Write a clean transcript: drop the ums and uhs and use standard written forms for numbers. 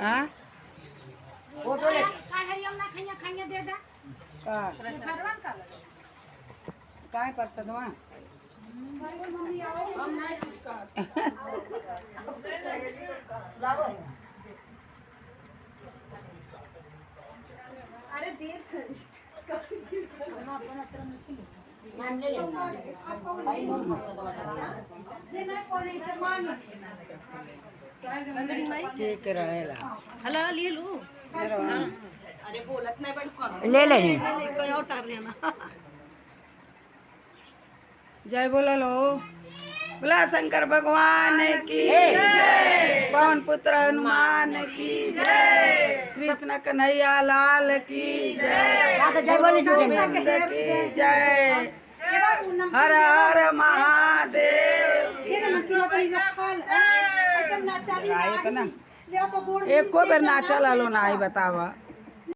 हाँ फोटो ले काय कर सदवा अरे देर ठीक रहेला हला ले लू अरे बोलत नाही बड़ कौन ले ले कोई और तार लेना जय बोला लो बोला शंकर भगवान की जय पवन पुत्र हनुमान की जय कृष्ण कन्हैया लाल की जय जय बोले गोविंद की जय हर हर महादेव एको बेर नाचा लो ना आई बतावा